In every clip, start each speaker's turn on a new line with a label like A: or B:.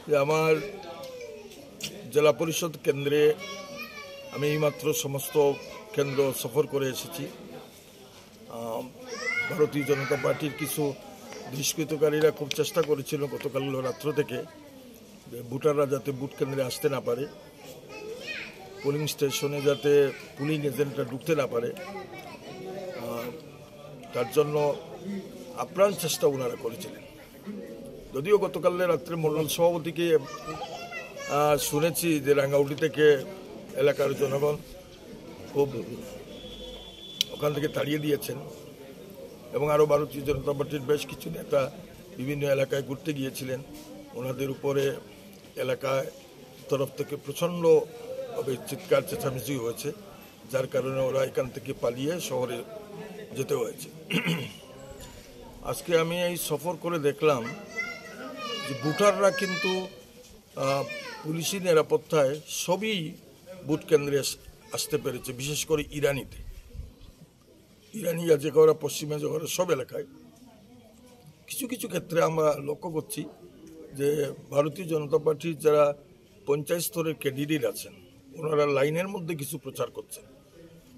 A: যে আমার জেলা পরিষদ কেন্দ্রে আমি এইমাত্র সমস্ত কেন্দ্র সফর করে এসেছি। ভারতীয় জনতা পার্টির কিছু দুষ্কৃতকারীরা খুব চেষ্টা করেছিল গতকাল রাত্র থেকে ভোটাররা যাতে ভোট কেন্দ্রে আসতে না পারে, পোলিং স্টেশনে যাতে পুলিং এজেন্টরা ঢুকতে না পারে, তার জন্য আপ্রাণ চেষ্টা ওনারা করেছিলেন। যদিও গতকাল রাত্রে মন্ডল সভাপতিকে শুনেছি যে রাঙ্গাউটি থেকে এলাকার জনগণ খুব ওখান থেকে তাড়িয়ে দিয়েছেন এবং আরও ভারতীয় জনতা পার্টির বেশ কিছু নেতা বিভিন্ন এলাকায় ঘুরতে গিয়েছিলেন। ওনাদের উপরে এলাকায় তরফ থেকে প্রচণ্ডভাবে চিৎকার চেঁচামেচি হয়েছে, যার কারণে ওরা এখান থেকে পালিয়ে শহরে যেতে হয়েছে। আজকে আমি এই সফর করে দেখলাম যে ভোটাররা কিন্তু পুলিশি নিরাপত্তায় সবই ভোট কেন্দ্রে আসতে পেরেছে, বিশেষ করে ইরানি জায়গা পশ্চিমা জায়গা সব এলাকায়। কিছু কিছু ক্ষেত্রে আমরা লক্ষ্য করছি যে ভারতীয় জনতা পার্টির যারা পঞ্চায়েত স্তরের ক্যান্ডিডেট আছেন ওনারা লাইনের মধ্যে কিছু প্রচার করছেন,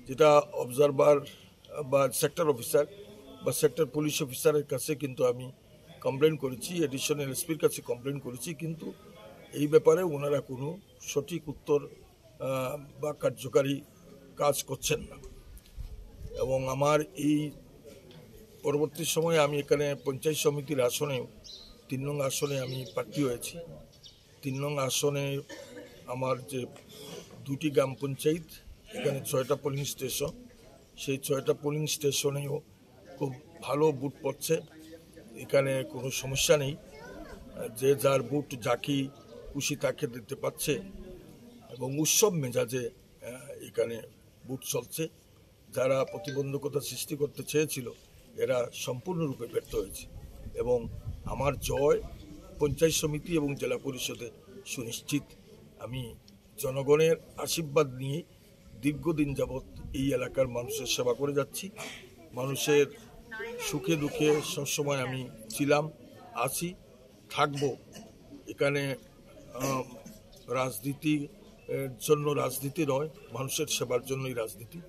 A: যেটা অবজারভার বা সেক্টর অফিসার বা সেক্টর পুলিশ অফিসারের কাছে কিন্তু আমি কমপ্লেন করেছি, এডিশনাল এসপির কাছে কমপ্লেন করেছি, কিন্তু এই ব্যাপারে ওনারা কোনো সঠিক উত্তর বা কার্যকারী কাজ করছেন না। এবং আমার এই পরবর্তী সময়ে আমি এখানে পঞ্চায়েত সমিতির আসনে 3 নং আসনে আমি প্রার্থী হয়েছি। 3 নং আসনে আমার যে 2টি গ্রাম পঞ্চায়েত, এখানে 6টা পোলিং স্টেশন, সেই 6টা পোলিং স্টেশনেও খুব ভালো বুথ পড়ছে, এখানে কোনো সমস্যা নেই, যে যার বুথ যাকে খুশি তাকে দিতে পারছে এবং উৎসব মেজাজে এখানে বুথ চলছে। যারা প্রতিবন্ধকতা সৃষ্টি করতে চেয়েছিল এরা সম্পূর্ণরূপে ব্যর্থ হয়েছে এবং আমার জয় পঞ্চায়েত সমিতি এবং জেলা পরিষদে সুনিশ্চিত। আমি জনগণের আশীর্বাদ নিয়ে দীর্ঘদিন যাবৎ এই এলাকার মানুষের সেবা করে যাচ্ছি। মানুষের সুখে দুঃখে সবসময় আমি ছিলাম, আছি, থাকবো। এখানে রাজনীতির জন্য রাজনীতি নয়, মানুষের সেবার জন্যই রাজনীতি।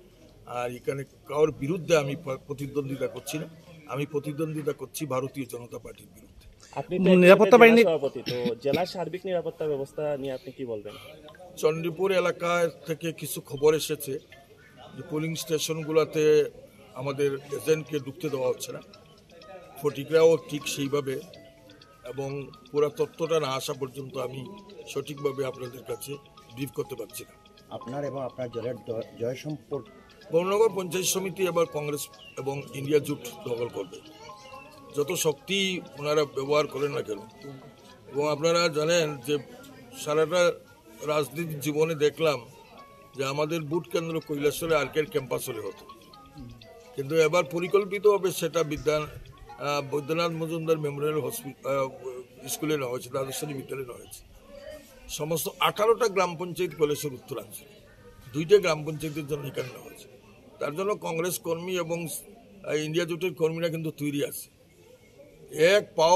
A: আর এখানে কারোর বিরুদ্ধে আমি প্রতিদ্বন্দ্বিতা করছি না, আমি প্রতিদ্বন্দ্বিতা করছি ভারতীয় জনতা পার্টির বিরুদ্ধে।
B: আপনি নিরাপত্তা বাহিনী সভাপতি, তো জেলার সার্বিক নিরাপত্তা ব্যবস্থা নিয়ে আপনি কি বলবেন?
A: চণ্ডীপুর এলাকায় থেকে কিছু খবর এসেছে যে পোলিং স্টেশনগুলোতে আমাদের এজেন্টকে ঢুকতে দেওয়া হচ্ছে না, ফটিকরাও ঠিক সেইভাবে, এবং পুরো তথ্যটা না আসা পর্যন্ত আমি সঠিকভাবে আপনাদের কাছে ব্রিফ করতে পারছি না।
C: আপনার এবং আপনার জেলার জয় সম্পর্ক
A: বর্ণনগর পঞ্চায়েত সমিতি এবার কংগ্রেস এবং ইন্ডিয়া জোট দখল করবে, যত শক্তি ওনারা ব্যবহার করেন না কেন। এবং আপনারা জানেন যে সারাটা রাজনীতির জীবনে দেখলাম যে আমাদের ভোট কেন্দ্র কৈলাসহরে আর্কেড ক্যাম্পাস হলে হতো, কিন্তু এবার পরিকল্পিতভাবে সেটা বৈদ্যনাথ মজুমদার মেমোরিয়াল স্কুলে নেওয়া হয়েছে, দ্বাদশ শ্রেণী বিদ্যালয়ে নেওয়া হয়েছে। সমস্ত 18টা গ্রাম পঞ্চায়েত কৈলাসহর উত্তরাঞ্চলে 2টা গ্রাম পঞ্চায়েতের জন্য এখানে নেওয়া হয়েছে। তার জন্য কংগ্রেস কর্মী এবং ইন্ডিয়া জোটের কর্মীরা কিন্তু তৈরি আছে, এক পাও